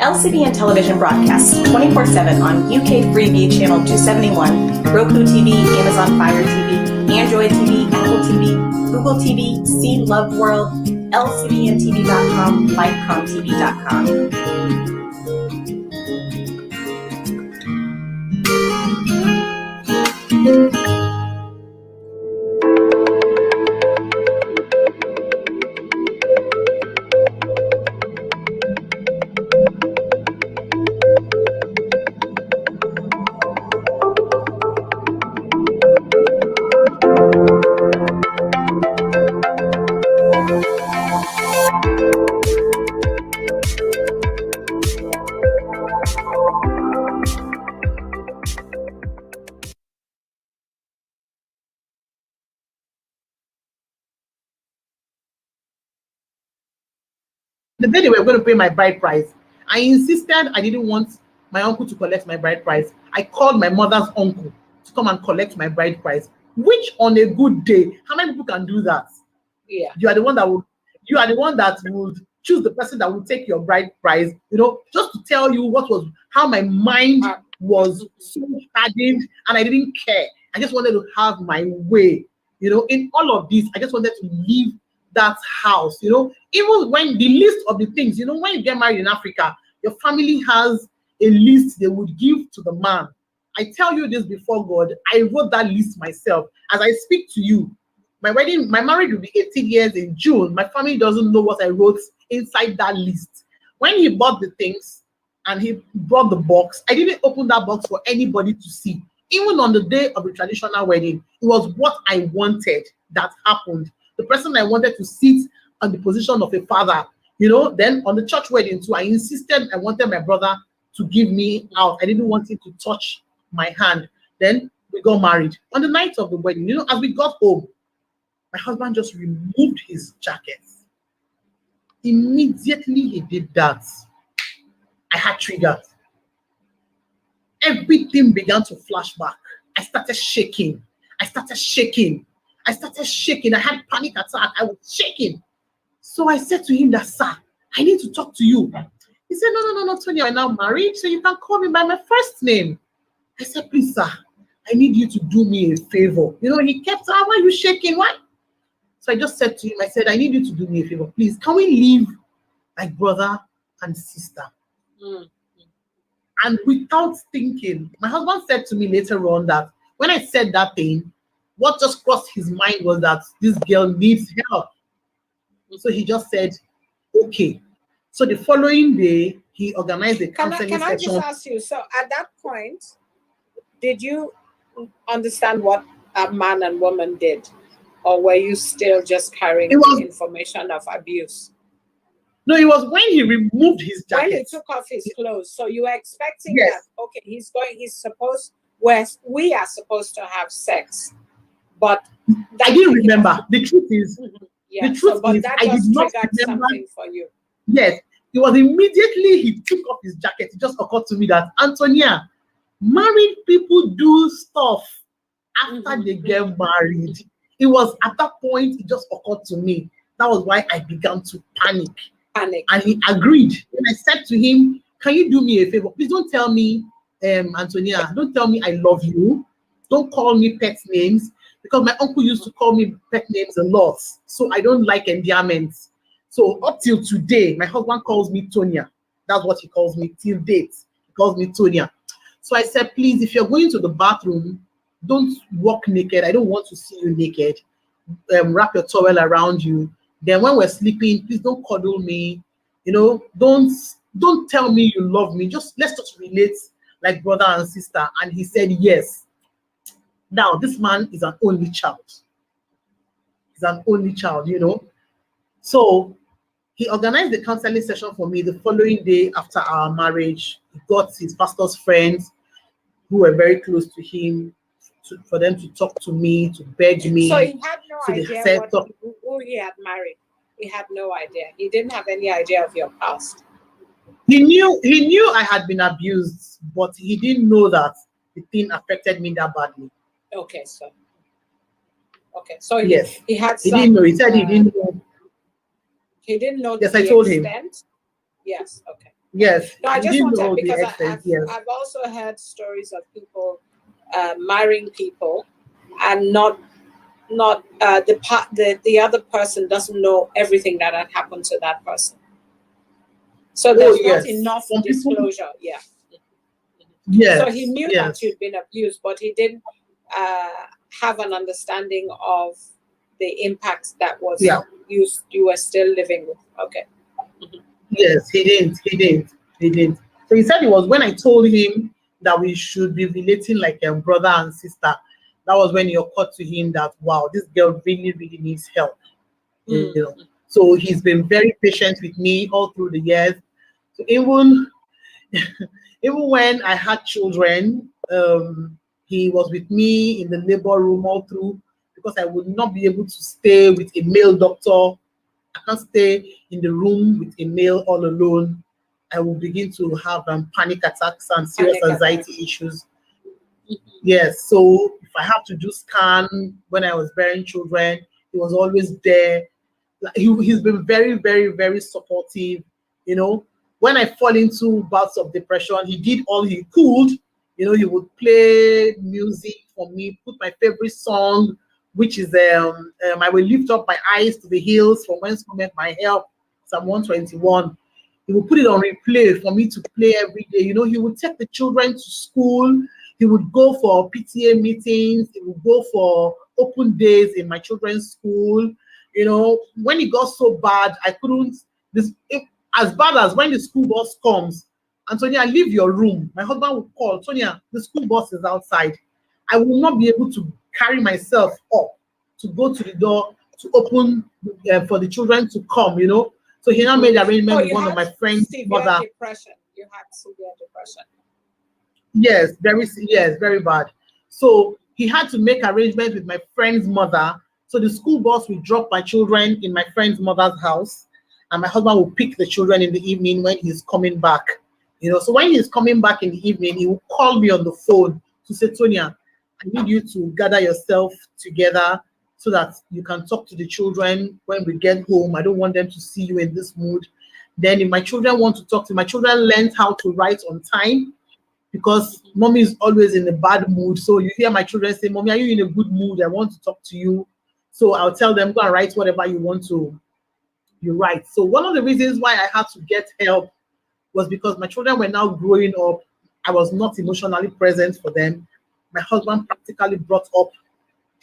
LCBN television broadcasts 24/7 on UK Freeview Channel 271, Roku TV, Amazon Fire TV, Android TV, Apple TV, Google TV, See Love World, LCBNTV.com, LifeComTV.com. The day they were going to pay my bride price, I insisted I didn't want my uncle to collect my bride price. I called my mother's uncle to come and collect my bride price, which on a good day, how many people can do that? Yeah. You are the one that would choose the person that will take your bride price, just to tell you how my mind was so hardened, and I didn't care. I just wanted to have my way. In all of this, I just wanted to leave that house. Even when the list of the things, when you get married in Africa, your family has a list they would give to the man. I tell you this before God, I wrote that list myself. As I speak to you, my marriage will be 18 years in June. My family doesn't know what I wrote inside that list. When he bought the things and he brought the box, I didn't open that box for anybody to see. Even on the day of the traditional wedding, it was what I wanted that happened. The person I wanted to sit on the position of a father, then on the church wedding too, I insisted I wanted my brother to give me out. I didn't want him to touch my hand. Then we got married. On the night of the wedding, as we got home, my husband just removed his jacket. Immediately he did that, I had triggers. Everything began to flash back. I started shaking. I had panic attack. I was shaking. So I said to him that, sir, I need to talk to you. He said, no, Tony, I'm now married, so you can call me by my first name. I said, please, sir, I need you to do me a favor. He kept saying, why are you shaking? Why? So I just said to him, I said, I need you to do me a favor. Please, can we live like brother and sister? And without thinking, my husband said to me later on that when I said that thing, what just crossed his mind was that this girl needs help. So he just said, okay. So the following day, he organized a counseling session. Can I just ask you, so at that point, did you understand what a man and woman did? Or were you still just carrying the information of abuse? No, it was when he removed his jacket. When he took off his clothes. So you were expecting that, okay, we are supposed to have sex. But I didn't remember. The truth is, that I did not remember something for you. Yes, it was immediately he took off his jacket. It just occurred to me that, Anthonia, married people do stuff after they get married. It was at that point, it just occurred to me. That was why I began to panic. And he agreed. And I said to him, can you do me a favor? Please don't tell me, Anthonia, don't tell me I love you. Don't call me pet names. Because my uncle used to call me pet names a lot. So I don't like endearments. So up till today, my husband calls me Tonya. That's what he calls me till date. He calls me Tonya. So I said, please, if you're going to the bathroom, don't walk naked. I don't want to see you naked. Wrap your towel around you. Then when we're sleeping, please don't cuddle me. Don't tell me you love me. Let's just relate like brother and sister. And he said, yes. Now, this man is an only child. He's an only child, So he organized the counseling session for me the following day after our marriage. He got his pastor's friends who were very close to him for them to talk to me, to beg me. So he had no idea who he had married. He had no idea. He didn't have any idea of your past. He knew I had been abused, but he didn't know that the thing affected me that badly. Okay, so yes, he had he didn't know. He said he didn't know. He didn't know. Yes, I told him. Yes, okay. Yes. No, I He just didn't wanted know the because extent. Yes. I've also heard stories of people marrying people and not the other person doesn't know everything that had happened to that person. So there's not enough Some people, disclosure. Yeah. yes. So he knew Yes. that you'd been abused, but he didn't have an understanding of the impact that was you were still living with. Okay. Yes, he didn't. He didn't. He didn't. So he said it was when I told him that we should be relating like a brother and sister. That was when it occurred to him that wow, this girl really, really needs help. You know. So he's been very patient with me all through the years. So even even when I had children, he was with me in the labor room all through because I would not be able to stay with a male doctor. I can't stay in the room with a male all alone. I will begin to have panic attacks and serious anxiety issues. Yes, so if I have to do scan when I was bearing children, he was always there. He's been very, very, very supportive. You know, when I fall into bouts of depression, he did all he could. You know, he would play music for me, put my favorite song, which is I will lift up my eyes to the hills from whence cometh my help, Psalm 121. He would put it on replay for me to play every day. You know, he would take the children to school. He would go for PTA meetings. He would go for open days in my children's school. You know, when it got so bad, I couldn't. As bad as when the school bus comes, Anthonia, leave your room. My husband would call, Tonya, the school bus is outside. I will not be able to carry myself up to go to the door to open for the children to come, you know. So he now made arrangement with one of my friends' mother. Depression. You had severe depression. Yes, very bad. So he had to make arrangements with my friend's mother. So the school bus will drop my children in my friend's mother's house, and my husband will pick the children in the evening when he's coming back. You know, so when he's coming back in the evening, he will call me on the phone to say, Tonya, I need you to gather yourself together so that you can talk to the children when we get home. I don't want them to see you in this mood. Then if my children want to talk to my children, learned how to write on time because mommy is always in a bad mood. So you hear my children say, Mommy, are you in a good mood? I want to talk to you. So I'll tell them, go and write whatever you want to write. So one of the reasons why I had to get help was because my children were now growing up. I was not emotionally present for them. My husband practically brought up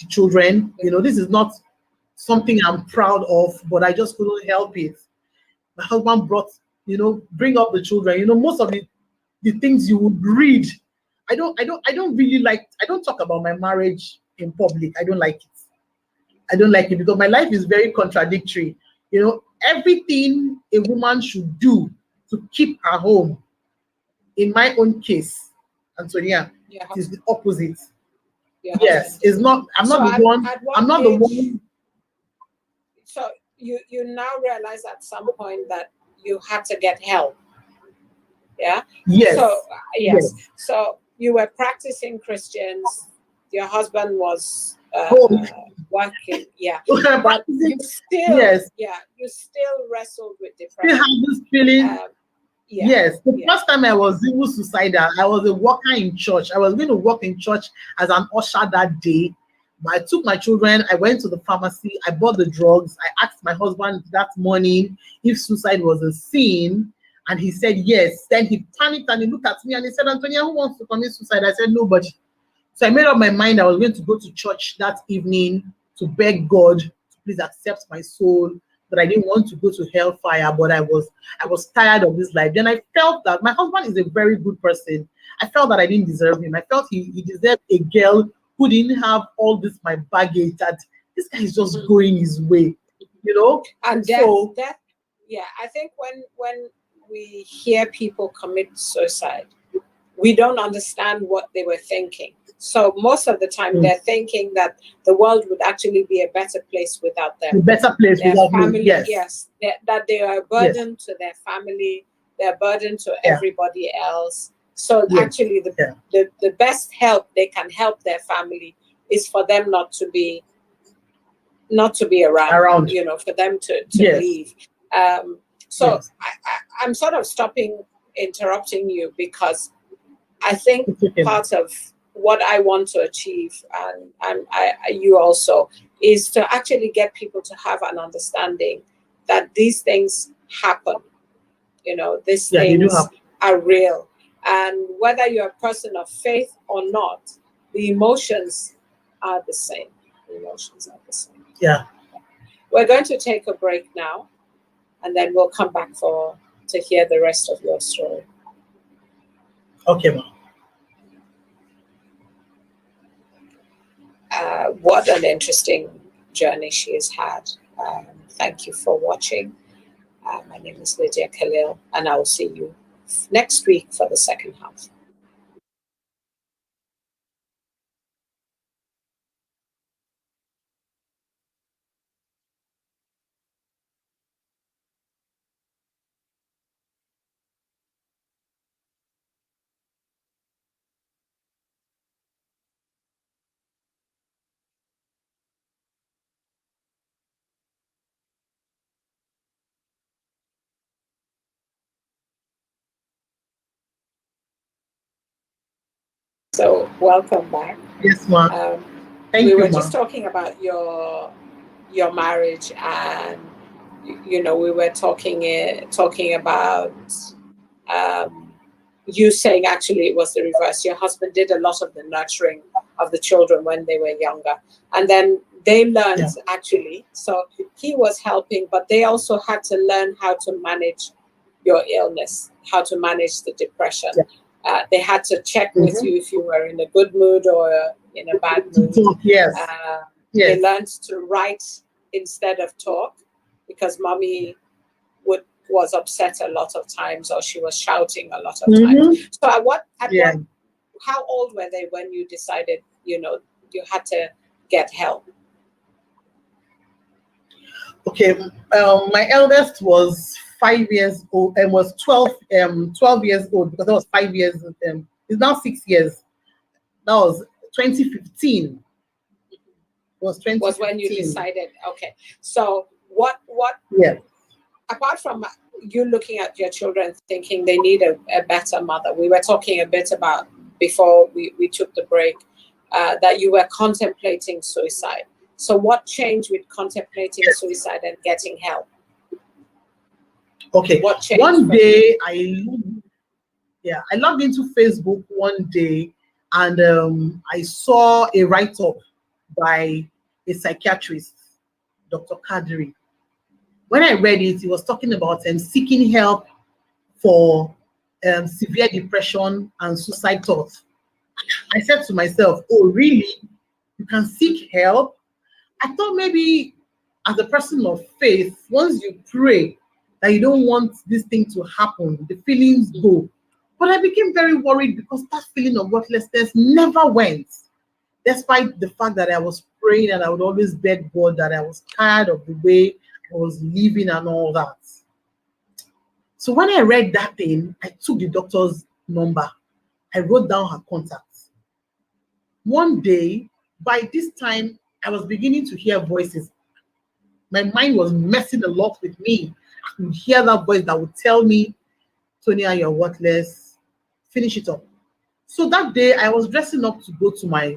the children. You know, this is not something I'm proud of, but I just couldn't help it. My husband bring up the children. You know, most of the things you would read. I don't talk about my marriage in public. I don't like it. I don't like it because my life is very contradictory. You know, everything a woman should do to keep her home, in my own case, Anthonia, is the opposite. Yes, it's not. I'm not the one. I'm not the one. So you now realize at some point that you had to get help. Yeah. Yes. So yes. So you were practicing Christians. Your husband was working. Yeah. But you still. You still wrestled with depression. Still have this feeling. Yes. The first time I was even suicidal, I was a worker in church. I was going to work in church as an usher that day. But I took my children, I went to the pharmacy, I bought the drugs. I asked my husband that morning if suicide was a sin, and he said yes. Then he panicked and he looked at me and he said, Anthonia, who wants to commit suicide? I said, nobody. So I made up my mind I was going to go to church that evening to beg God to please accept my soul, that I didn't want to go to hellfire, but I was tired of this life. Then I felt that my husband is a very good person. I felt that I didn't deserve him. I felt he deserved a girl who didn't have all this my baggage, that this guy is just going his way, you know. And death, yeah. I think when we hear people commit suicide, we don't understand what they were thinking. So most of the time, they're thinking that the world would actually be a better place without them. A better place without family. Me. Yes, that they are a burden to their family. They're a burden to everybody else. So actually, the best help they can help their family is for them not to be around. You know, for them to leave. I'm sort of stopping interrupting you because I think Okay. part of what I want to achieve, and you also, is to actually get people to have an understanding that these things happen. You know, these Yeah, they do things happen. are real. And whether you're a person of faith or not, the emotions are the same. The emotions are the same. Yeah. We're going to take a break now, and then we'll come back to hear the rest of your story. Okay, ma'am. What an interesting journey she has had. Thank you for watching. My name is Lydia Khalil, and I will see you next week for the second half. So welcome back. Yes, ma'am. Thank we you, were ma'am. just talking about your marriage, and you know, we were talking about you saying actually it was the reverse. Your husband did a lot of the nurturing of the children when they were younger, and then they learned actually. So he was helping, but they also had to learn how to manage your illness, how to manage the depression. Yeah. They had to check with you if you were in a good mood or in a bad mood. Yes. Yes. They learned to write instead of talk because mommy was upset a lot of times, or she was shouting a lot of times. So how old were they when you decided, you know, you had to get help? Okay, my eldest was 5 years old and was 12 years old because I was 5 years. It's now 6 years. That was 2015. Was when you decided. Okay, so what? Yeah. Apart from you looking at your children thinking they need a better mother, we were talking a bit about before we took the break that you were contemplating suicide. So what changed with contemplating suicide and getting help? Okay. What changed? One day I logged into Facebook one day, and I saw a write-up by a psychiatrist, Dr. Kadri. When I read it, he was talking about seeking help for severe depression and suicide thoughts. I said to myself, oh, really? You can seek help? I thought maybe as a person of faith, once you pray that you don't want this thing to happen, the feelings go. But I became very worried because that feeling of worthlessness never went, despite the fact that I was praying and I would always beg God that I was tired of the way I was living and all that. So when I read that thing, I took the doctor's number. I wrote down her contacts. One day, by this time, I was beginning to hear voices. My mind was messing a lot with me. I could hear that voice that would tell me, Tonya, you're worthless. Finish it up. So that day, I was dressing up to go to my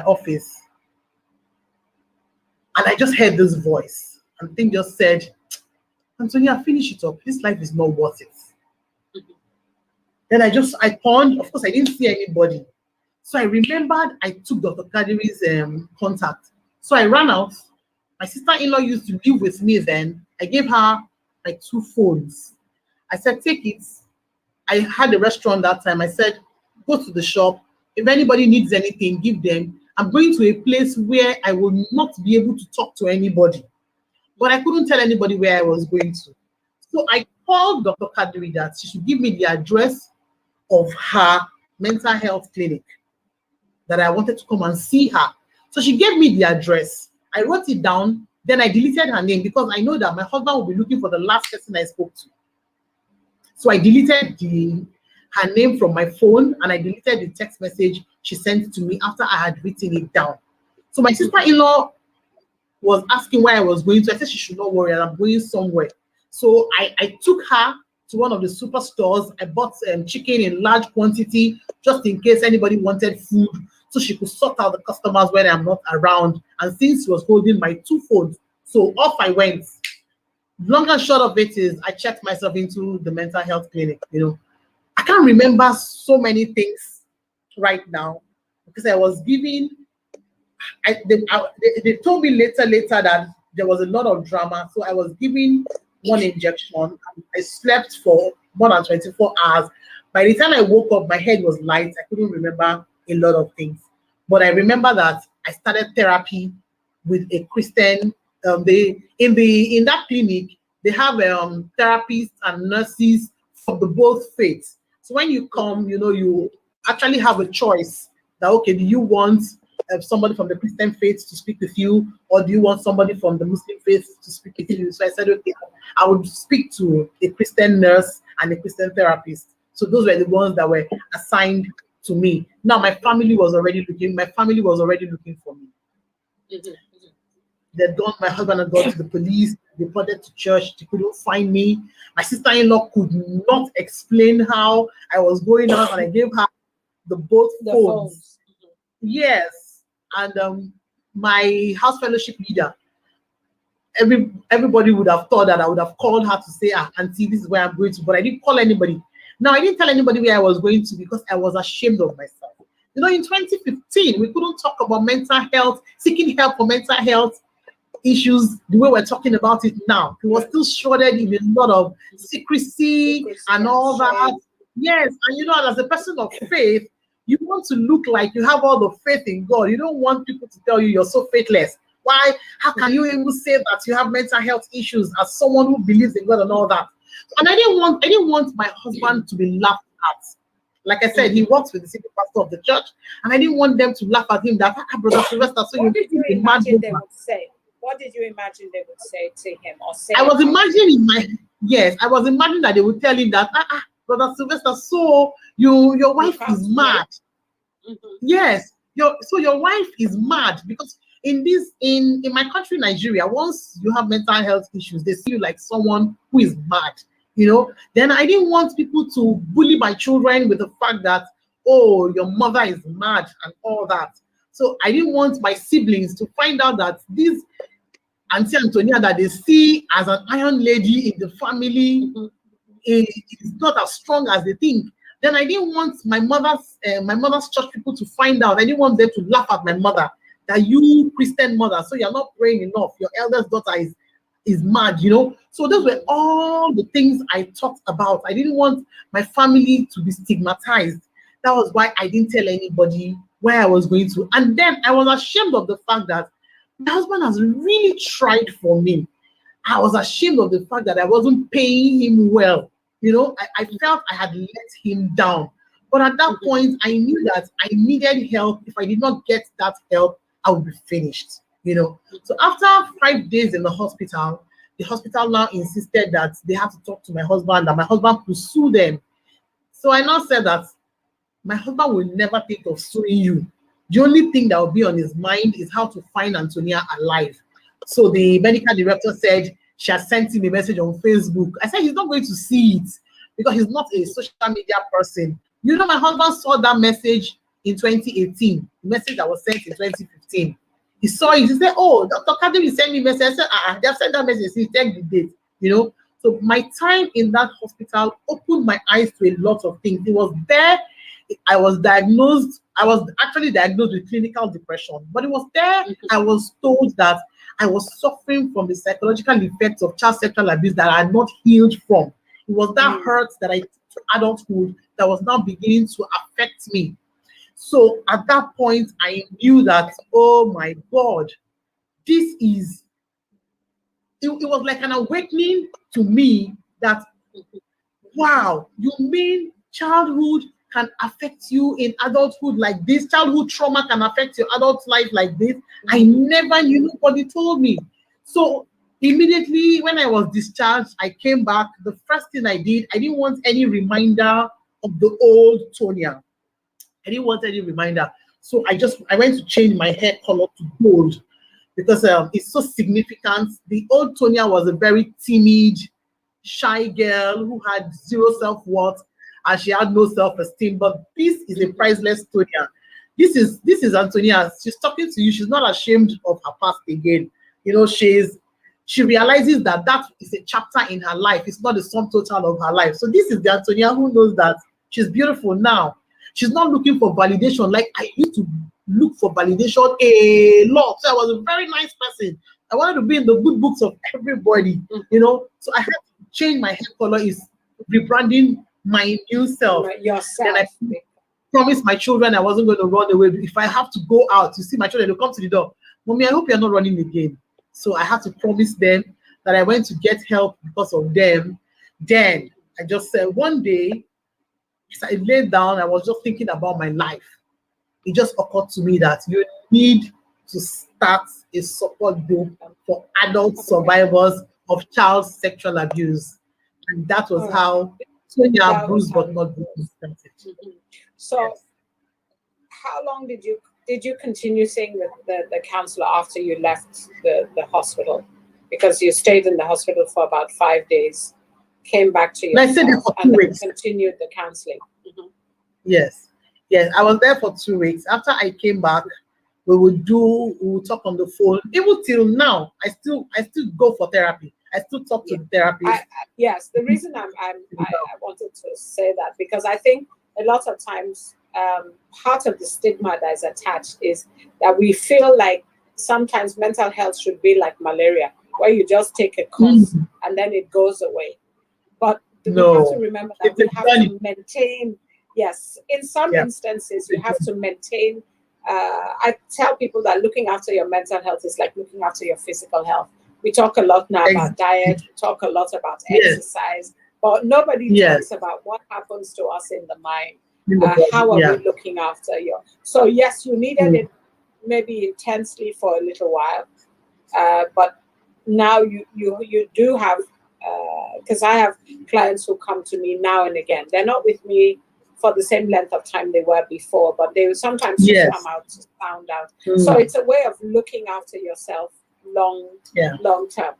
office, and I just heard this voice. And the thing just said, Anthonia, finish it up. This life is not worth it. Then I turned. Of course, I didn't see anybody. So I remembered I took Dr. Kadiri's contact. So I ran out. My sister-in-law used to live with me then. I gave her my 2 phones. I said, take it. I had a restaurant that time. I said, go to the shop. If anybody needs anything, give them. I'm going to a place where I will not be able to talk to anybody. But I couldn't tell anybody where I was going to. So I called Dr. Kadiri that she should give me the address of her mental health clinic, that I wanted to come and see her. So she gave me the address. I wrote it down. Then I deleted her name because I know that my husband will be looking for the last person I spoke to. So I deleted her name from my phone, and I deleted the text message she sent to me after I had written it down. So my sister-in-law was asking where I was going to. I said she should not worry, I'm going somewhere. So I took her to one of the superstores. I bought chicken in large quantity just in case anybody wanted food, so she could sort out the customers when I'm not around. And since she was holding my 2 phones, so off I went. Long and short of it is I checked myself into the mental health clinic. I can't remember so many things right now because I was given. They told me later that there was a lot of drama, so I was given 1 injection. I slept for more than 24 hours. By the time I woke up, my head was light. I couldn't remember a lot of things, but I remember that I started therapy with a Christian. In that clinic they have therapists and nurses from the both faiths. So when you come, you actually have a choice that, okay, do you want somebody from the Christian faith to speak with you, or do you want somebody from the Muslim faith to speak with you? So I said, okay, I would speak to a Christian nurse and a Christian therapist. So those were the ones that were assigned to me. Now my family was already looking for me. My husband had gone to the police, reported to church, they couldn't find me. My sister-in-law could not explain how I was going on, and I gave her both phones. Yes. And my house fellowship leader, everybody would have thought that I would have called her to say, auntie, this is where I'm going to, but I didn't call anybody. Now, I didn't tell anybody where I was going to because I was ashamed of myself. In 2015, we couldn't talk about mental health, seeking help for mental health issues the way we're talking about it now. It was still shrouded in a lot of secrecy and all that. Yes, and as a person of faith, you want to look like you have all the faith in God. You don't want people to tell you you're so faithless. Why? How can you even say that you have mental health issues as someone who believes in God and all that? And I didn't want my husband to be laughed at. Like I said, he works with the city pastor of the church, and I didn't want them to laugh at him that, Brother Sylvester, so what did you imagine they would say? What did you imagine they would say to him or say? I was imagining that they would tell him that, Brother Sylvester, so your wife is mad. Yes, your wife is mad because in my country, Nigeria, once you have mental health issues, they see you like someone who is mad. Then I didn't want people to bully my children with the fact that, oh, your mother is mad and all that. So I didn't want my siblings to find out that this Auntie Anthonia that they see as an iron lady in the family is not as strong as they think. Then I didn't want my mother's church people to find out. I didn't want them to laugh at my mother, that you Christian mother, so you're not praying enough. Your eldest daughter is mad, So those were all the things I talked about. I didn't want my family to be stigmatized. That was why I didn't tell anybody where I was going to. And then I was ashamed of the fact that my husband has really tried for me. I was ashamed of the fact that I wasn't paying him well. I felt I had let him down. But at that point, I knew that I needed help. If I did not get that help, I would be finished. So after 5 days in the hospital now insisted that they have to talk to my husband, that my husband could sue them. So I now said that my husband will never think of suing you. The only thing that will be on his mind is how to find Anthonia alive. So the medical director said she has sent him a message on Facebook. I said he's not going to see it because he's not a social media person. My husband saw that message in 2018, the message that was sent in 2015. He saw it. He said, "Oh, Dr. Kadim sent me a message." I said, they have sent that message. He checked the date. So my time in that hospital opened my eyes to a lot of things. It was there. I was actually diagnosed with clinical depression, but it was there. I was told that I was suffering from the psychological effects of child sexual abuse that I had not healed from. It was that hurt that I took to adulthood that was now beginning to affect me. So at that point, I knew that, oh my God, it was like an awakening to me that, wow, you mean childhood can affect you in adulthood like this? Childhood trauma can affect your adult life like this? I never knew, nobody told me. So immediately when I was discharged, I came back. The first thing I did, I didn't want any reminder of the old Tonia. I didn't want any reminder. So I went to change my hair color to gold because it's so significant. The old Tonia was a very timid, shy girl who had zero self-worth and she had no self-esteem. But this is a priceless story. This is Anthonia. She's talking to you. She's not ashamed of her past again. You know, she realizes that is a chapter in her life. It's not the sum total of her life. So this is the Anthonia who knows that she's beautiful now. She's not looking for validation like I used to look for validation a lot. So I was a very nice person. I wanted to be in the good books of everybody, you know. So I had to change my hair color, is rebranding my new self. Yourself. And I promised my children I wasn't going to run away. If I have to go out, you see my children, they'll come to the door. Mommy, I hope you're not running again. So I had to promise them that I went to get help because of them. Then I just said, one day, I laid down, I was just thinking about my life. It just occurred to me that you need to start a support group for adult survivors of child sexual abuse. And that was how Sonia Bruised But Not Bruised started. So yes. How long did you continue seeing the counselor after you left the hospital? Because you stayed in the hospital for about 5 days, came back to your house, and then continued the counseling. Yes, I was there for 2 weeks. After I came back, we would talk on the phone. Even till now, I still go for therapy. I still talk to the therapist. Yes, the reason I wanted to say that, because I think a lot of times part of the stigma that is attached is that we feel like sometimes mental health should be like malaria, where you just take a course and then it goes away. But we have to remember that we have to maintain. Yes, in some instances, you have to maintain. I tell people that looking after your mental health is like looking after your physical health. We talk a lot now about diet, we talk a lot about exercise, but nobody talks about what happens to us in the mind. How are we looking after you? So yes, you needed it maybe intensely for a little while, but now you do have, because I have clients who come to me now and again. They're not with me for the same length of time they were before, but they will sometimes just come out to sound out. So it's a way of looking after yourself long term.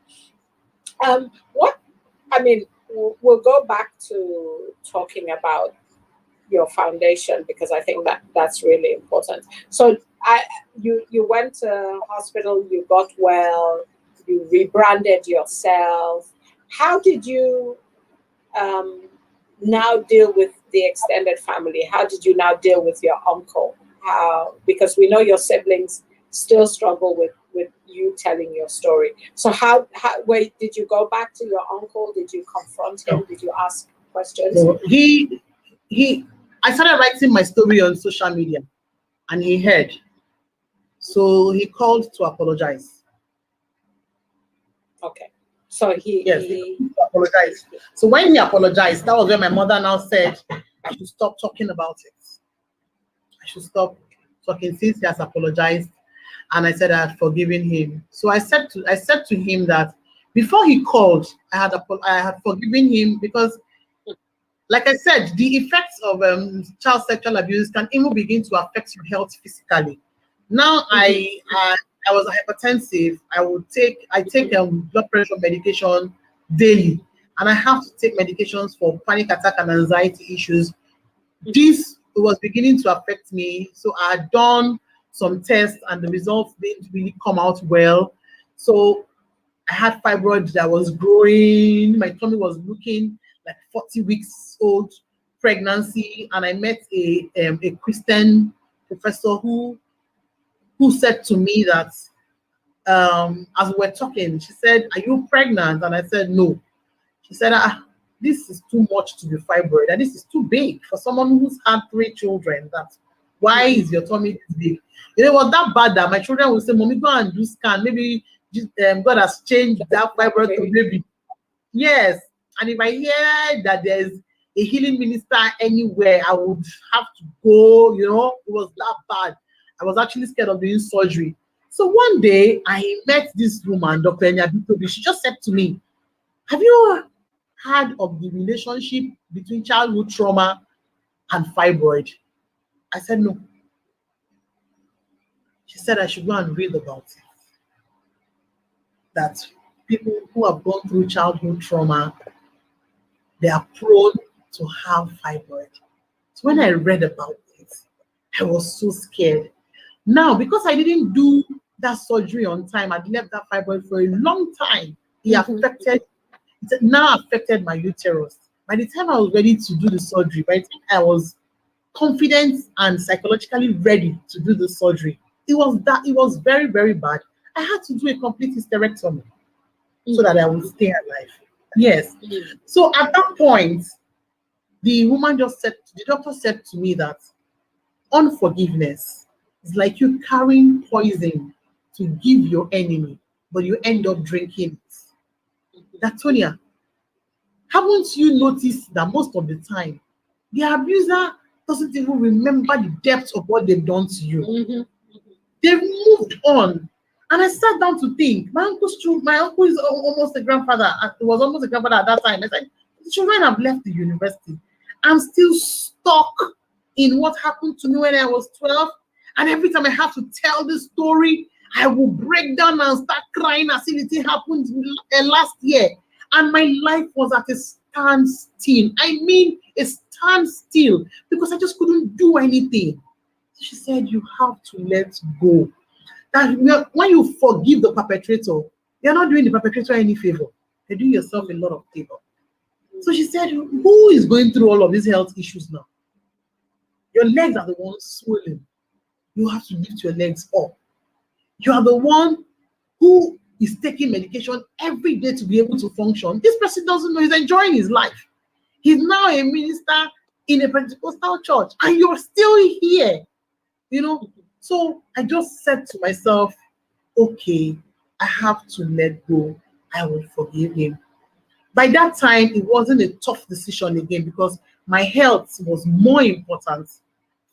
We'll go back to talking about your foundation, because I think that's really important. So you went to hospital, you got well, you rebranded yourself. How did you now deal with the extended family? How did you now deal with your uncle? Because we know your siblings still struggle with you telling your story. So did you go back to your uncle? Did you confront him? Did you ask questions? So I started writing my story on social media, and he heard. So he called to apologize. Okay. So he apologized. So when he apologized, that was when my mother now said I should stop talking about it. I should stop talking since he has apologized. And I said I had forgiven him. So I said to him that before he called, I had forgiven him, because, like I said, the effects of child sexual abuse can even begin to affect your health physically. Now I was hypertensive. I take blood pressure medication daily, and I have to take medications for panic attack and anxiety issues. This was beginning to affect me. So I had done some tests, and the results didn't really come out well. So I had fibroids that was growing. My tummy was looking like 40 weeks old pregnancy, and I met a Christian professor who said to me that as we were talking, she said, "Are you pregnant?" And I said, "No." She said, "This is too much to be fibroid, and this is too big for someone who's had 3 children. Why is your tummy this big?" It was that bad that my children would say, "Mommy, go and do scan. Maybe God has changed that fibroid to baby." Yes. And if I hear that there's a healing minister anywhere, I would have to go. You know, it was that bad. I was actually scared of doing surgery. So one day I met this woman, Dr. Enyabitobi. She just said to me, "Have you heard of the relationship between childhood trauma and fibroid?" I said, "No." She said I should go and read about it. That people who have gone through childhood trauma they are prone to have fibroid. So when I read about it, I was so scared. Now, because I didn't do that surgery on time, I'd left that fibroid for a long time. It now affected my uterus. By the time I was ready to do the surgery, by the time I was confident and psychologically ready to do the surgery, it was very, very bad. I had to do a complete hysterectomy so that I would stay alive. Yes. So at that point, the doctor said to me that unforgiveness is like you carrying poison to give your enemy, but you end up drinking it. Anthonia, haven't you noticed that most of the time, the abuser doesn't even remember the depth of what they've done to you? They've moved on. And I sat down to think, my uncle is almost a grandfather. He was almost a grandfather at that time. I said, the children have left the university. I'm still stuck in what happened to me when I was 12. And every time I have to tell this story, I will break down and start crying as if it happened last year. And my life was at a standstill. I mean, a standstill, because I just couldn't do anything. She said, you have to let go. That when you forgive the perpetrator, you're not doing the perpetrator any favor. You're doing yourself a lot of favor. So she said, who is going through all of these health issues now? Your legs are the ones swollen. You have to lift your legs up. You are the one who is taking medication every day to be able to function. This person doesn't know he's enjoying his life. He's now a minister in a Pentecostal church, and you're still here. So I just said to myself, okay, I have to let go. I will forgive him. By that time, it wasn't a tough decision again because my health was more important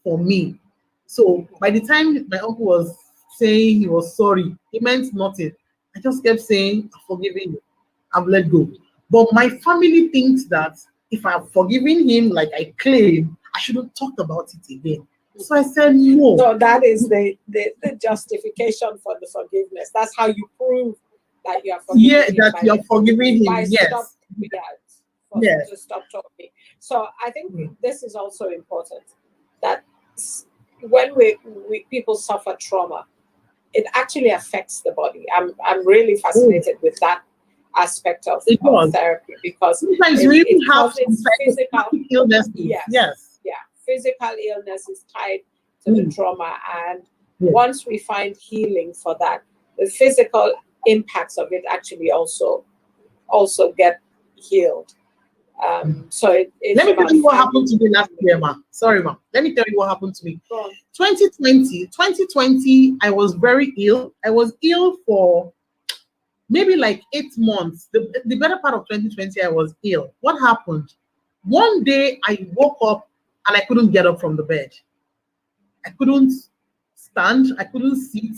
for me. So by the time my uncle was saying he was sorry, he meant nothing. I just kept saying, I've forgiven you. I've let go. But my family thinks that if I've forgiven him like I claim, I shouldn't talk about it again. So I said no. So that is the justification for the forgiveness. That's how you prove that you are forgiving him. Yeah, that you're forgiving him. Yes. Yes. To stop talking. So I think this is also important, that when we people suffer trauma, it actually affects the body. I'm really fascinated with that aspect of therapy, because sometimes we even have physical illness. Yes. Physical illness is tied to the trauma, and once we find healing for that, the physical impacts of it actually also get healed. So it's let me tell you what happened to me last year, ma. Sorry, ma. Let me tell you what happened to me. 2020, I was very ill. I was ill for maybe like 8 months. The better part of 2020, I was ill. What happened? One day I woke up and I couldn't get up from the bed. I couldn't stand. I couldn't sit.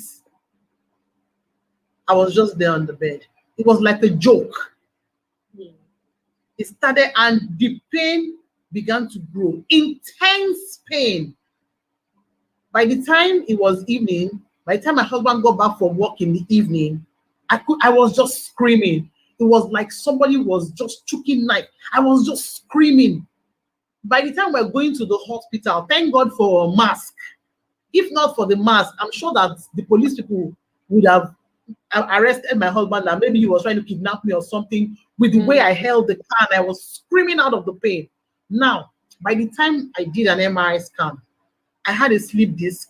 I was just there on the bed. It was like a joke. It started and the pain began to grow. Intense pain. By the time it was evening, by the time my husband got back from work in the evening, I was just screaming. It was like somebody was just choking knife. I was just screaming. By the time we're going to the hospital, thank God for a mask. If not for the mask, I'm sure that the police people would have arrested my husband, and maybe he was trying to kidnap me or something, with the way I held the car and I was screaming out of the pain. Now, by the time I did an MRI scan, I had a slip disc.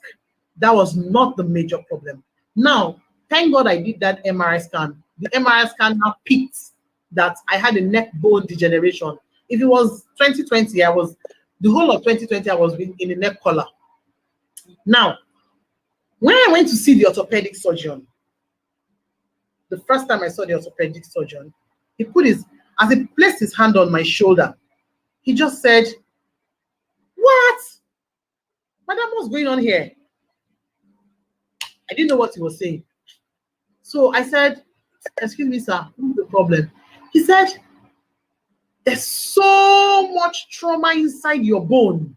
That was not the major problem. Now, thank God I did that MRI scan. The MRI scan now picked that I had a neck bone degeneration. If it was 2020, the whole of 2020, I was in a neck collar. Now, when I went to see the orthopedic surgeon, the first time I saw the orthopedic surgeon, as he placed his hand on my shoulder, he just said, "What? Madam, what's going on here?" I didn't know what he was saying. So I said, "Excuse me, sir, what's the problem?" He said, "There's so much trauma inside your bone."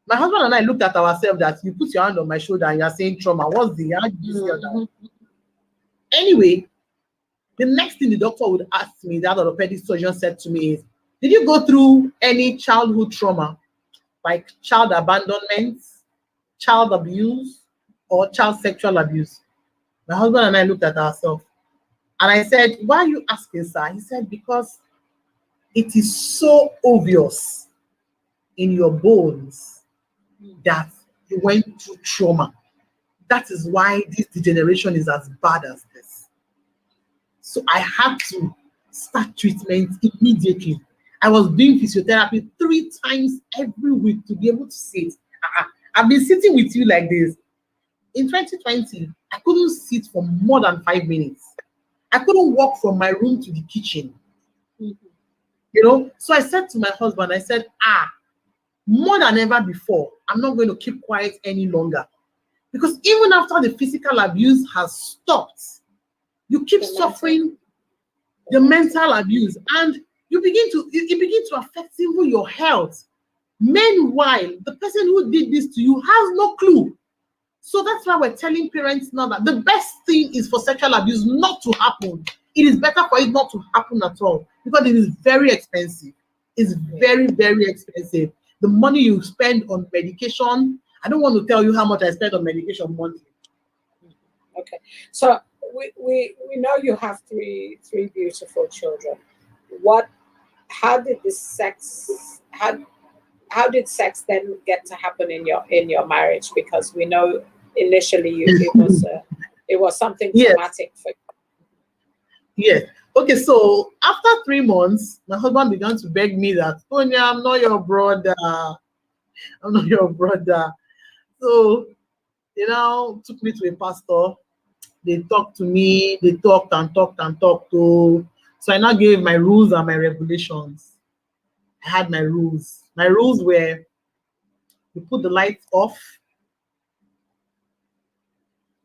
My husband and I looked at ourselves that you put your hand on my shoulder and you're saying trauma. What's the hand? Anyway, The next thing the doctor would ask me, that orthopedic surgeon said to me is, did you go through any childhood trauma, like child abandonment, child abuse, or child sexual abuse? My husband and I looked at ourselves. And I said, why are you asking, sir? He said, because it is so obvious in your bones that you went through trauma. That is why this degeneration is as bad as this. So I had to start treatment immediately. I was doing physiotherapy 3 times every week to be able to sit. I've been sitting with you like this. In 2020, I couldn't sit for more than 5 minutes. I couldn't walk from my room to the kitchen. You know, so I said to my husband, I said, more than ever before, I'm not going to keep quiet any longer. Because even after the physical abuse has stopped, you keep suffering the mental abuse, and it begins to affect even your health. Meanwhile, the person who did this to you has no clue. So that's why we're telling parents now that the best thing is for sexual abuse not to happen. It is better for it not to happen at all, because it is very expensive. It's very, very expensive. The money you spend on medication, I don't want to tell you how much I spend on medication monthly. Okay, so we know you have three beautiful children. How did sex then get to happen in your marriage? Because we know initially it was something traumatic for you. Yes. Okay, so after 3 months, my husband began to beg me that, Tonya, I'm not your brother. I'm not your brother. So, took me to a pastor. They talked to me. They talked and talked and talked. So I now gave my rules and my regulations. I had my rules. My rules were, you put the lights off.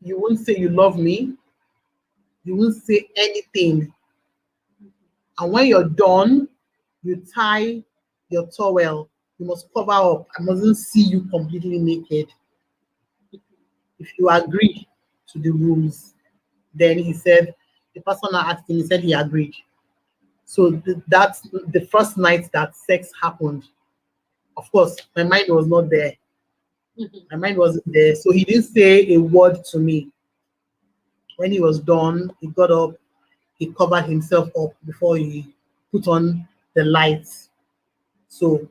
You won't say you love me. You won't say anything. And when you're done, you tie your towel. You must cover up. I mustn't see you completely naked. If you agree to the rules, then he said, the person asked him, he said he agreed. So that's the first night that sex happened. Of course, my mind was not there. My mind wasn't there. So he didn't say a word to me. When he was done, he got up, he covered himself up before he put on the lights. So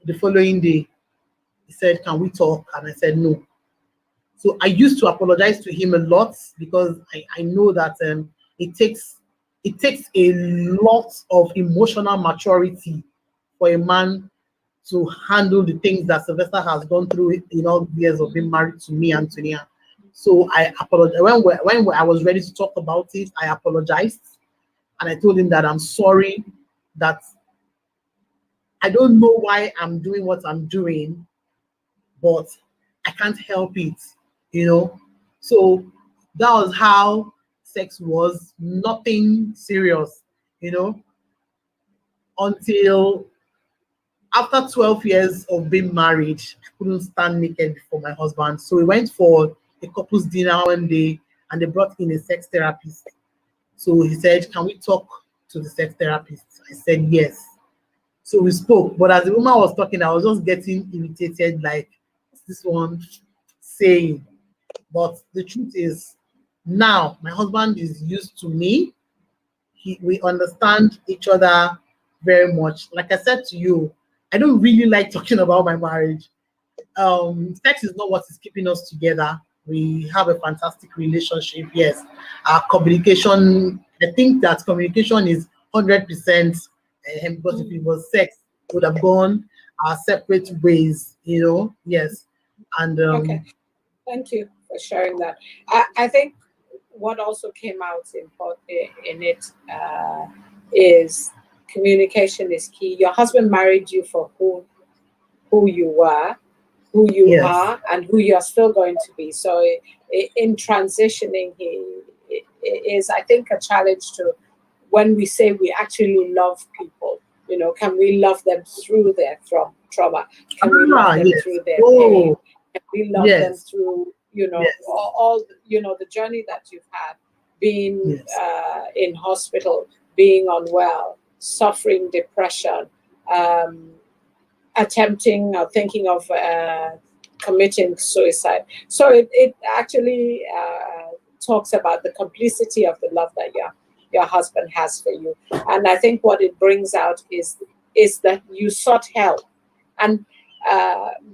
the following day, he said, can we talk? And I said, no. So I used to apologize to him a lot, because I know that it takes a lot of emotional maturity for a man to handle the things that Sylvester has gone through in all the years of being married to me, Anthonia. So I apologized. When I was ready to talk about it, I apologized. And I told him that I'm sorry, that I don't know why I'm doing what I'm doing, but I can't help it, So that was how sex was, nothing serious, until after 12 years of being married, I couldn't stand naked before my husband. So we went for a couple's dinner one day, and they brought in a sex therapist. So he said, can we talk to the sex therapist? I said, yes. So we spoke, but as the woman was talking, I was just getting irritated, like, what's this one saying? But the truth is, now my husband is used to me. We understand each other very much. Like I said to you, I don't really like talking about my marriage. Sex is not what is keeping us together. We have a fantastic relationship. Yes, our communication, I think that communication is 100%, because if it was sex, we would have gone our separate ways, Yes. And Okay, thank you for sharing that. I think what also came out in it is communication is key. Your husband married you for who you were, who you Yes. are, and who you're still going to be. So in transitioning, it is, I think, a challenge to, when we say we actually love people, can we love them through their trauma? Can we love them yes. through their pain? Oh, Can we love them yes. through, Yes. all the journey that you've had? being Yes. in hospital, being unwell, suffering depression, attempting or thinking of committing suicide. So it actually talks about the complicity of the love that your husband has for you. And I think what it brings out is that you sought help. And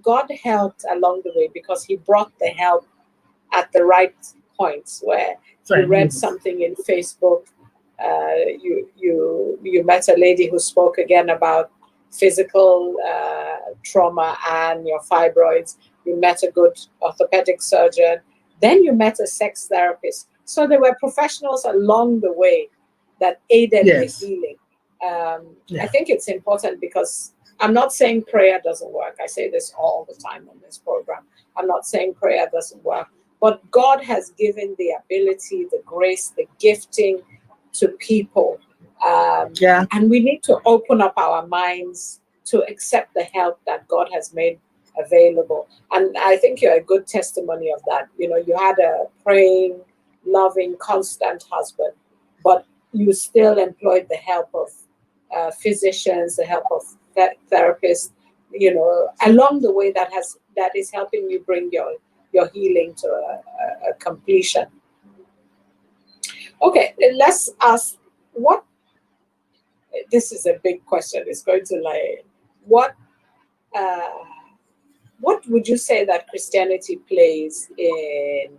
God helped along the way because he brought the help at the right points, where you read something in Facebook, you met a lady who spoke again about physical trauma and your fibroids. You met a good orthopedic surgeon. Then you met a sex therapist. So there were professionals along the way that aided the healing. I think it's important because I'm not saying prayer doesn't work. I say this all the time on this program. I'm not saying prayer doesn't work. But God has given the ability, the grace, the gifting to people. And we need to open up our minds to accept the help that God has made available. And I think you're a good testimony of that. You know, you had a praying, loving, constant husband, but you still employed the help of physicians, the help of therapists, you know, along the way that is helping you bring your healing to a completion. Okay, let's ask this is a big question. It's going to what would you say that Christianity plays in,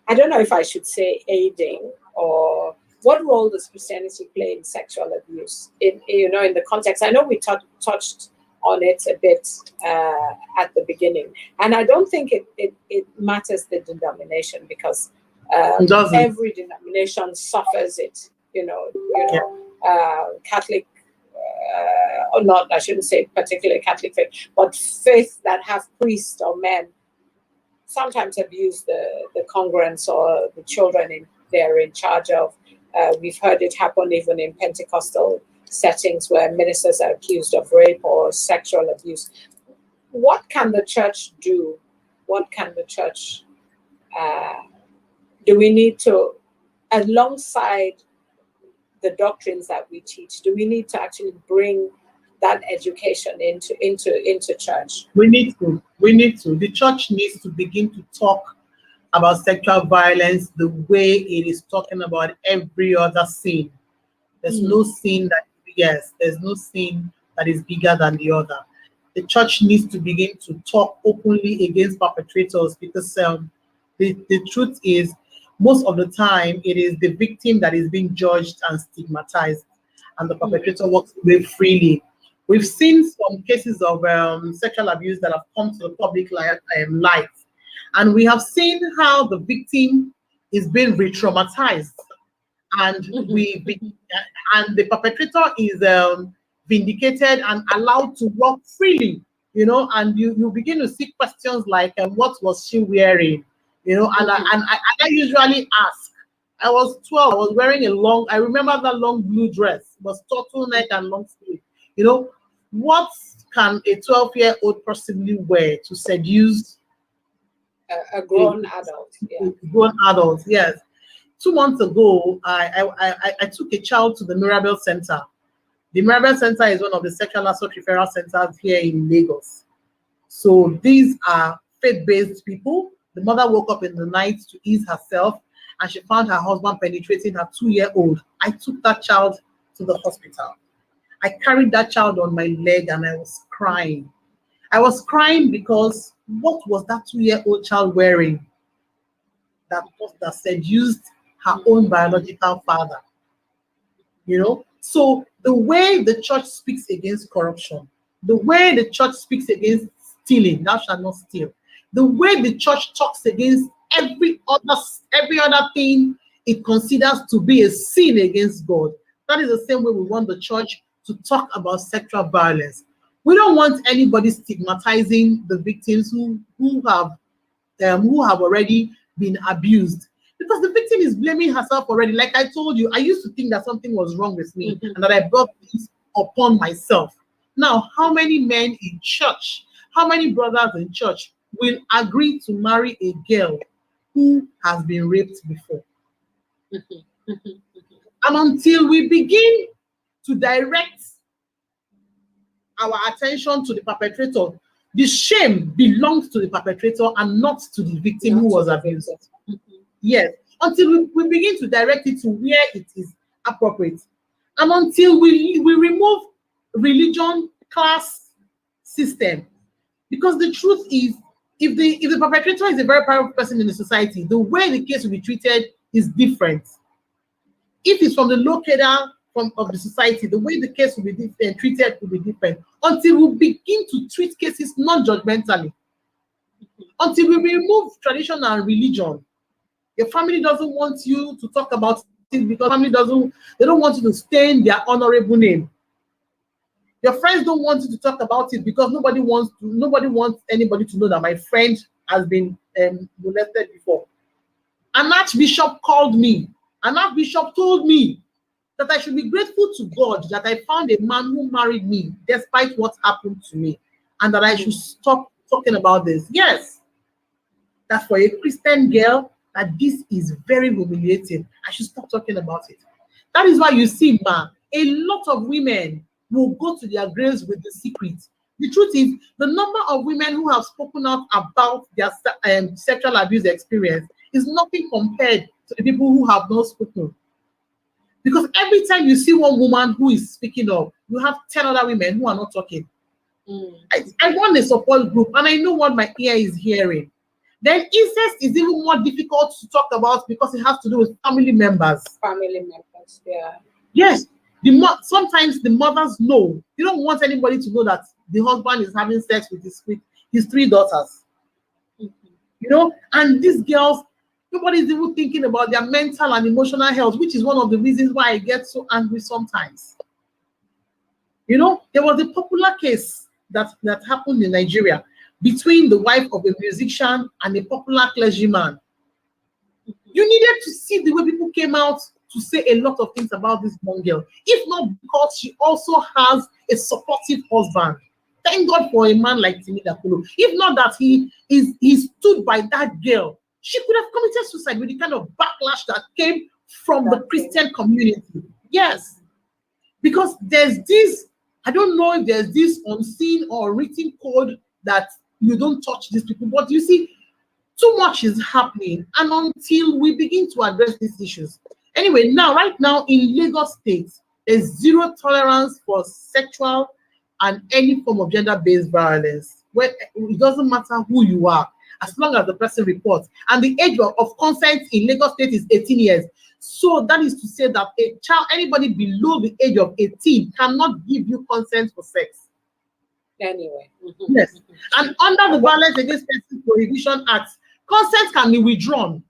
I don't know if I should say aiding, or what role does Christianity play in sexual abuse in the context? I know we touched on it a bit at the beginning, and I don't think it matters the denomination, because every denomination suffers it. Catholic, or not, I shouldn't say particularly Catholic faith, but faith that have priests or men sometimes abuse the congregants or the children they're in charge of. We've heard it happen even in Pentecostal settings where ministers are accused of rape or sexual abuse. What can the church do? What can the church do? We need to, alongside the doctrines that we teach, do we need to actually bring that education into church? We need to. The church needs to begin to talk about sexual violence the way it is talking about every other sin. There's no sin there's no sin that is bigger than the other. The church needs to begin to talk openly against perpetrators, because the truth is, most of the time, it is the victim that is being judged and stigmatized, and the perpetrator walks away freely. We've seen some cases of sexual abuse that have come to the public light, and we have seen how the victim is being re-traumatized, and and the perpetrator is vindicated and allowed to walk freely. And you begin to see questions like, what was she wearing? And I usually ask. I was 12. I was wearing I remember that long blue dress. It was turtleneck and long sleeve. What can a 12-year-old possibly wear to seduce a grown adult? Yeah. Grown adults, yes. 2 months ago, I took a child to the Mirabel Center. The Mirabel Center is one of the sexual assault referral centers here in Lagos. So these are faith-based people. The mother woke up in the night to ease herself, and she found her husband penetrating her 2-year-old. I took that child to the hospital. I carried that child on my leg, and I was crying. I was crying because what was that 2-year-old child wearing that seduced her own biological father? So the way the church speaks against corruption, the way the church speaks against stealing, thou shalt not steal, the way the church talks against every other thing it considers to be a sin against God, that is the same way we want the church to talk about sexual violence. We don't want anybody stigmatizing the victims who have already been abused, because the victim is blaming herself already. Like I told you, I used to think that something was wrong with me and that I brought this upon myself. Now, how many men in church, how many brothers in church will agree to marry a girl who has been raped before? And until we begin to direct our attention to the perpetrator, the shame belongs to the perpetrator and not to the victim who was abused. Yes, until we begin to direct it to where it is appropriate. And until we remove religion, class system. Because the truth is, if the perpetrator is a very powerful person in the society, the way the case will be treated is different. If it's from the low cadre of the society, the way the case will be treated will be different. Until we begin to treat cases non-judgmentally. Until we remove tradition and religion. Your family doesn't want you to talk about it because family they don't want you to stain their honorable name. Your friends don't want you to talk about it because nobody wants anybody to know that my friend has been molested before. An archbishop called me. An archbishop told me that I should be grateful to God that I found a man who married me despite what happened to me, and that I should stop talking about this. Yes, that for a Christian girl, that this is very humiliating. I should stop talking about it. That is why you see, a lot of women will go to their graves with the secret. The truth is, the number of women who have spoken out about their sexual abuse experience is nothing compared to the people who have not spoken. Because every time you see one woman who is speaking up, you have 10 other women who are not talking. I run a support group and I know what my ear is hearing. Then incest is even more difficult to talk about because it has to do with family members. Family members, yeah. Yes. Sometimes the mothers know. You don't want anybody to know that the husband is having sex with his 3 daughters. You know, and these girls, nobody's even thinking about their mental and emotional health, which is one of the reasons why I get so angry sometimes. You know, there was a popular case that happened in Nigeria between the wife of a musician and a popular clergyman. You needed to see the way people came out to say a lot of things about this young girl, if not because she also has a supportive husband. Thank God for a man like Lydia Khalil. If not that he stood by that girl, she could have committed suicide with the kind of backlash that came from the Christian community. Yes, because there's this, I don't know if there's this unseen or written code that you don't touch these people, but you see, too much is happening, and until we begin to address these issues. Anyway, right now in Lagos State, there's zero tolerance for sexual and any form of gender-based violence. Where it doesn't matter who you are, as long as the person reports. And the age of consent in Lagos State is 18 years. So that is to say that a child, anybody below the age of 18, cannot give you consent for sex. Anyway. Yes. And under the Violence Against Persons Prohibition Act, consent can be withdrawn.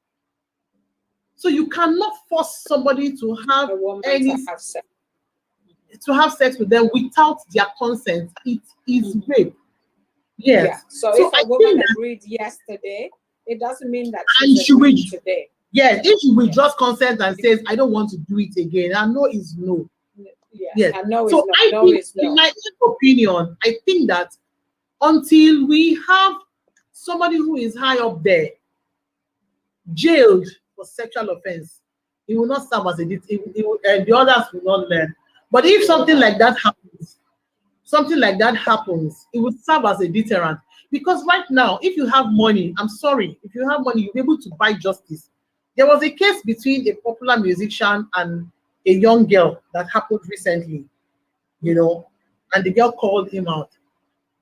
So you cannot force somebody to have have sex with them without their consent. It is rape. Yes. Yeah. So if a woman agreed yesterday, it doesn't mean that she will today. Yes, if she withdraws consent and says, I don't want to do it again, I know is no. Yes. I know so it's no. In my opinion, I think that until we have somebody who is high up there jailed for sexual offense, it will not serve as a the others will not learn. But if something like that happens, it will serve as a deterrent. Because right now, if you have money, I'm sorry, if you have money, you'll be able to buy justice. There was a case between a popular musician and a young girl that happened recently, you know, and the girl called him out.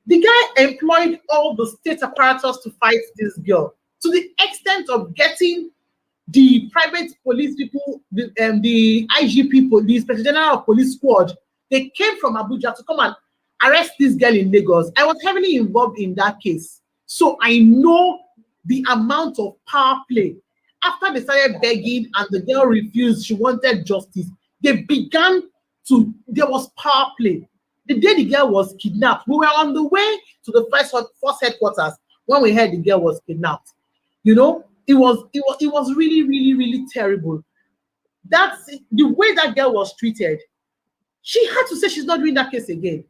The guy employed all the state apparatus to fight this girl, to the extent of getting the private police people, the IGP police, President General of Police Squad. They came from Abuja to come and arrest this girl in Lagos. I was heavily involved in that case, so I know the amount of power play. After they started begging and the girl refused, she wanted justice. There was power play. The day the girl was kidnapped, we were on the way to the first headquarters when we heard the girl was kidnapped. You know, it was really, really, really terrible. That's the way that girl was treated. She had to say she's not doing that case again.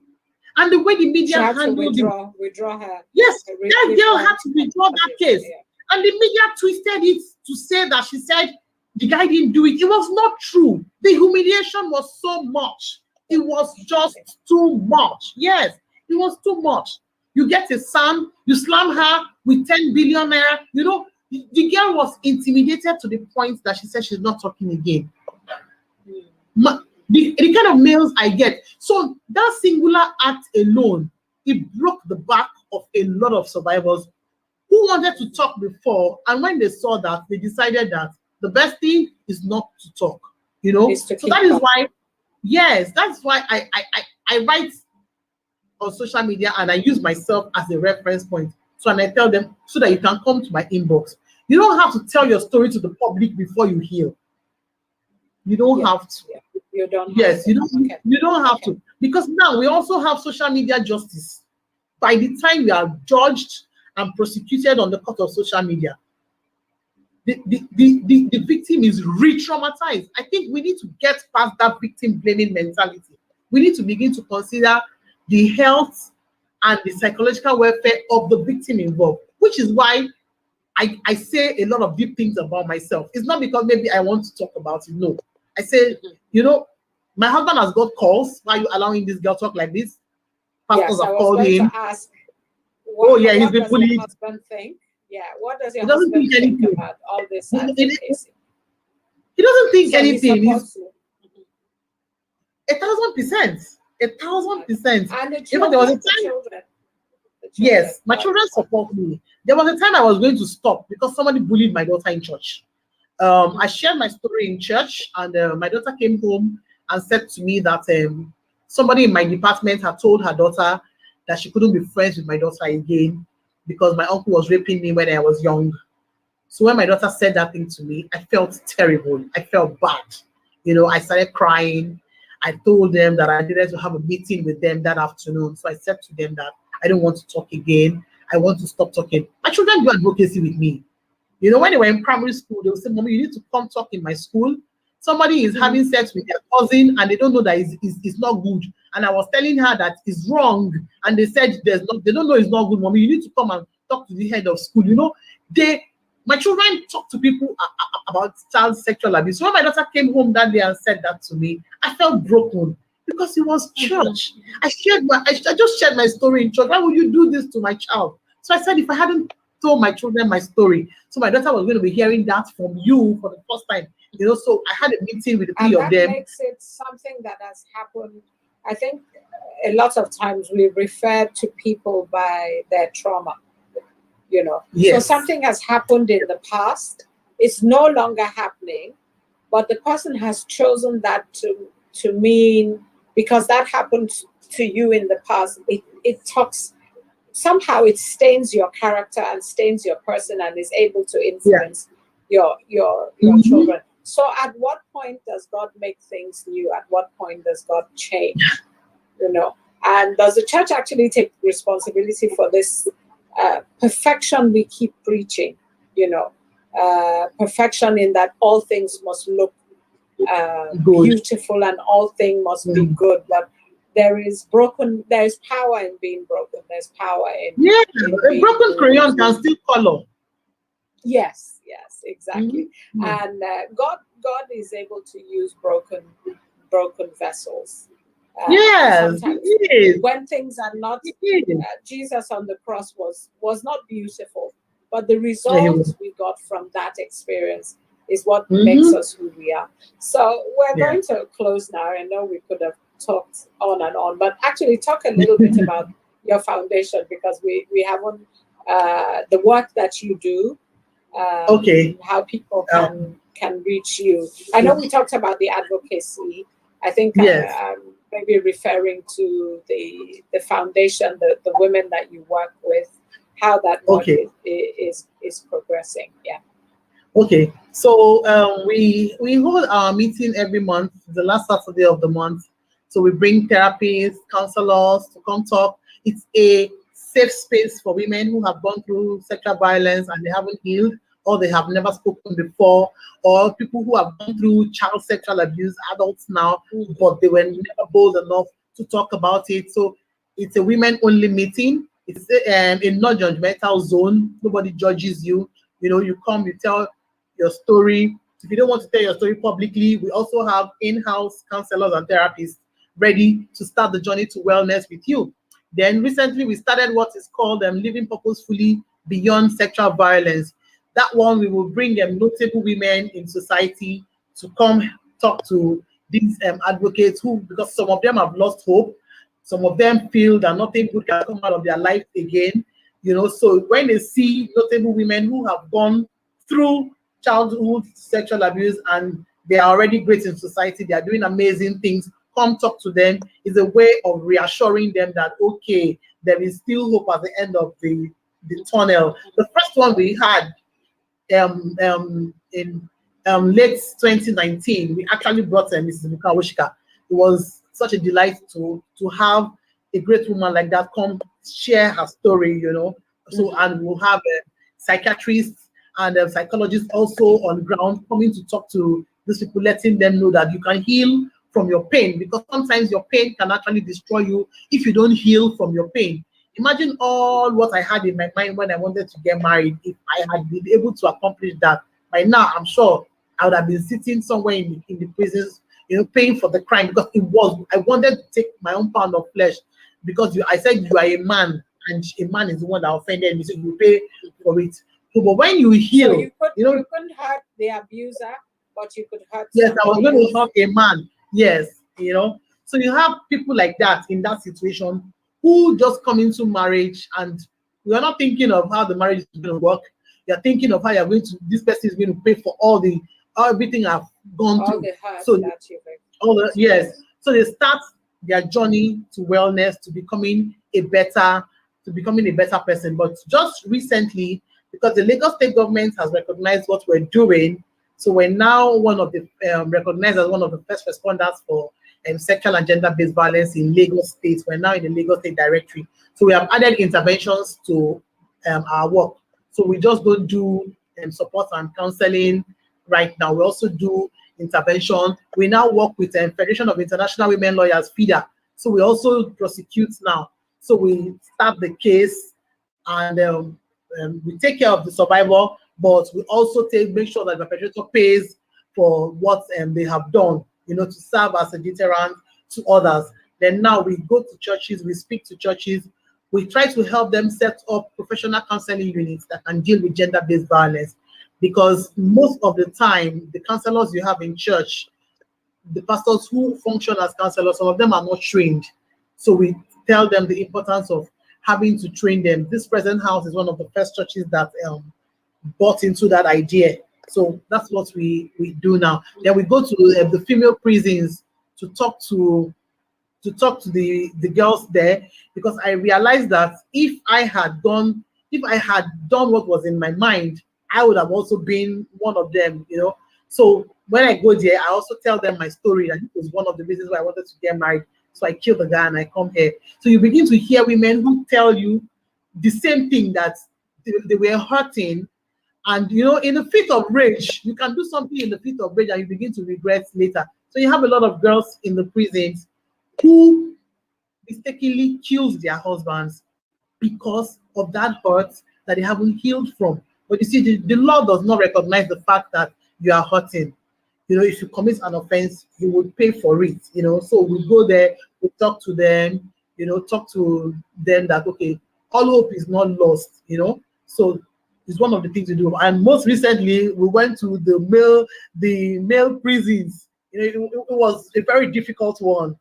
And the way the media handled it, withdraw her. Yes, that girl had to withdraw that case. Yeah. And the media twisted it to say that she said the guy didn't do it. It was not true. The humiliation was so much. It was just too much. Yes, it was too much. You get a son, you slam her with 10 billion naira. You know, the girl was intimidated to the point that she said she's not talking again. The kind of mails I get. So that singular act alone, it broke the back of a lot of survivors who wanted to talk before, and when they saw that, they decided that the best thing is not to talk. You know, so that is why, yes, that's why I write on social media and I use myself as a reference point. So and I tell them so that you can come to my inbox. You don't have to tell your story to the public before you heal. You don't have to. Yeah. You don't. Yes, you don't. Okay. You don't have to, because now we also have social media justice. By the time we are judged and prosecuted on the court of social media, the victim is re-traumatized. I think we need to get past that victim blaming mentality. We need to begin to consider the health and the psychological welfare of the victim involved, which is why I say a lot of deep things about myself. It's not because maybe I want to talk about it. No, I say, you know, my husband has got calls. Why are you allowing this girl talk like this? Pastors have called him. To ask, what, oh yeah, he's been bullied. What does your husband think? Yeah, what does your husband think about all this? He doesn't think anything. He's 1,000%. 1,000%. And the children, even there was a time. Yes, my children support me. There was a time I was going to stop because somebody bullied my daughter in church. I shared my story in church, and my daughter came home and said to me that somebody in my department had told her daughter that she couldn't be friends with my daughter again because my uncle was raping me when I was young. So when my daughter said that thing to me, I felt terrible. I felt bad. You know, I started crying. I told them that I needed to have a meeting with them that afternoon. So I said to them that I don't want to talk again. I want to stop talking. My children do advocacy with me. You know, when they were in primary school, they would say, Mommy, you need to come talk in my school. Somebody is having sex with their cousin and they don't know that it's not good. And I was telling her that it's wrong. And they said they don't know it's not good, Mommy. You need to come and talk to the head of school. You know, my children talk to people about child sexual abuse. So when my daughter came home that day and said that to me, I felt broken because it was church. I just shared my story in church. Why would you do this to my child? So I said, if I hadn't told my children my story, so my daughter was going to be hearing that from you for the first time. You know, so I had a meeting with the three of them. And that makes it something that has happened. I think a lot of times we refer to people by their trauma, you know. Yes. So something has happened in the past. It's no longer happening, but the person has chosen that to mean, because that happened to you in the past, it talks, somehow it stains your character and stains your person and is able to influence your children. So at what point does God make things new? At what point does God change? You know, and does the church actually take responsibility for this perfection we keep preaching? You know, perfection in that all things must look beautiful and all things must be good, but there is power in being broken. There's power in a broken crayon can still color. Yes, exactly. And God is able to use broken vessels. Yes, when things are not, Jesus on the cross was not beautiful, but the results we got from that experience is what makes us who we are. So we're going to close now. I know we could have talked on and on, but actually talk a little bit about your foundation, because we haven't the work that you do. How people can reach you. I know we talked about the advocacy. I think maybe referring to the foundation, the women that you work with, how that work is progressing. Yeah. Okay. So we hold our meeting every month, the last Saturday of the month. So we bring therapists, counselors to come talk. It's a safe space for women who have gone through sexual violence and they haven't healed, or they have never spoken before, or people who have gone through child sexual abuse, adults now, but they were never bold enough to talk about it. So it's a women-only meeting. It's a non-judgmental zone. Nobody judges you. You know, you come, you tell your story, If you don't want to tell your story publicly, we also have in-house counselors and therapists ready to start the journey to wellness with you. Then recently we started what is called Living Purposefully Beyond Sexual Violence. That one, we will bring notable women in society to come talk to these advocates who, because some of them have lost hope, some of them feel that nothing good can come out of their life again. So when they see notable women who have gone through childhood sexual abuse and they are already great in society, they are doing amazing things, come talk to them. Is a way of reassuring them that, okay, there is still hope at the end of the tunnel. The first one we had in late 2019, we actually brought Mrs. Mukawoshika. It was such a delight to have a great woman like that come share her story, So, and we'll have psychiatrists and psychologists also on ground coming to talk to these people, letting them know that you can heal from your pain, because sometimes your pain can actually destroy you if you don't heal from your pain. Imagine all what I had in my mind when I wanted to get married. If I had been able to accomplish that, by now I'm sure I would have been sitting somewhere in the prisons, paying for the crime, because I wanted to take my own pound of flesh, because I said you are a man, and a man is the one that offended me, so you pay for it. So, but when you heal, so you couldn't hurt the abuser, but you could hurt. Yes, I was going to hurt a man. Yes, So you have people like that in that situation who just come into marriage, and we are not thinking of how the marriage is going to work. You're thinking of how you're going to. This person is going to pay for everything I've gone through. The hurt So that you've So they start their journey to wellness, to becoming a better person. But just recently, because the Lagos State government has recognized what we're doing, so we're now recognized as one of the first responders for sexual and gender-based violence in Lagos State. We're now in the Lagos State directory. So we have added interventions to our work. So we just don't do support and counseling right now. We also do intervention. We now work with Federation of International Women Lawyers, FIDA. So we also prosecute now. So we start the case, and we take care of the survivor, but we also make sure that the perpetrator pays for what they have done, to serve as a deterrent to others. Then now we go to churches, we speak to churches, we try to help them set up professional counseling units that can deal with gender-based violence, because most of the time, the counselors you have in church, the pastors who function as counselors, some of them are not trained. So we tell them the importance of having to train them. This present house is one of the first churches that bought into that idea. So that's what we do now. Then we go to the female prisons to talk to the girls there, because I realized that if I had done what was in my mind, I would have also been one of them, So when I go there, I also tell them my story, and it was one of the reasons why I wanted to get married. So I killed the guy and I come here. So you begin to hear women who tell you the same thing, that they were hurting. And, in the fit of rage, you can do something in the fit of rage and you begin to regret later. So you have a lot of girls in the prisons who mistakenly kills their husbands because of that hurt that they haven't healed from. But you see, the law does not recognize the fact that you are hurting. If you commit an offense, you would pay for it. So we go there, we talk to them, that, okay, all hope is not lost, So it's one of the things we do. And most recently, we went to the male prisons. It was a very difficult one.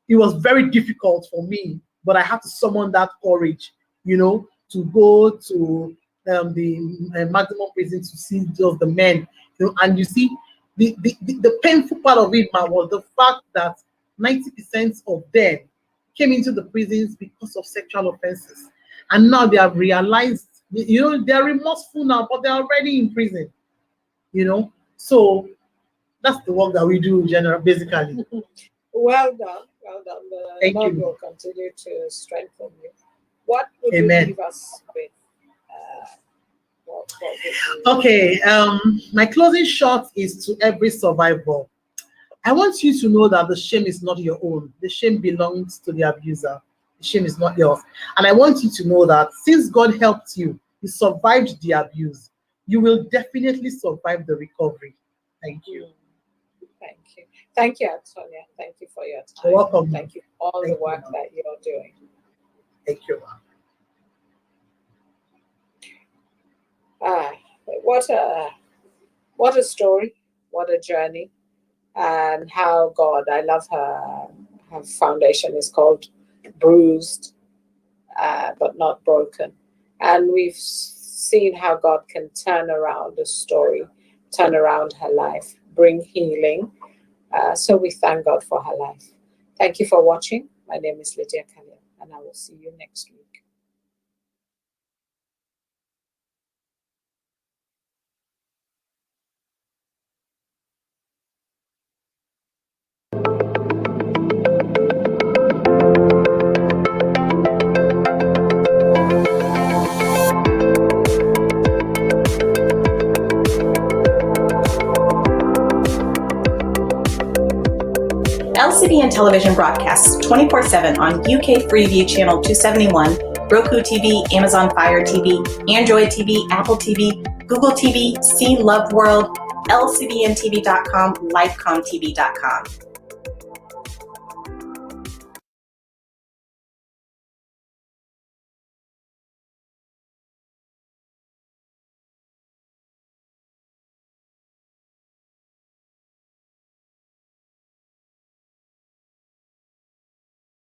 It was very difficult for me, but I had to summon that courage, to go to the maximum prison to see just the men. And you see, the painful part of it was the fact that 90% of them came into the prisons because of sexual offenses. And now they have realized, they're remorseful now, but they're already in prison. So that's the work that we do, basically. Well done. The Lord will continue to strengthen you. What would you leave us with? Okay, my closing shot is to every survivor. I want you to know that the shame is not your own. The shame belongs to the abuser. The shame is not yours. And I want you to know that since God helped you, you survived the abuse, you will definitely survive the recovery. Thank you. Thank you. Thank you, Anthonia. Thank you for your time. You're welcome. Thank you for all Thank the work you. that you're doing. Thank you. What a story, what a journey, and how God, I love her foundation is called Bruised, but not broken. And we've seen how God can turn around a story, turn around her life, bring healing. So we thank God for her life. Thank you for watching. My name is Lydia Khalil, and I will see you next week. LCBN television broadcasts 24/7 on UK Freeview Channel 271, Roku TV, Amazon Fire TV, Android TV, Apple TV, Google TV, See Love World, LCBNTV.com, LifeComTV.com.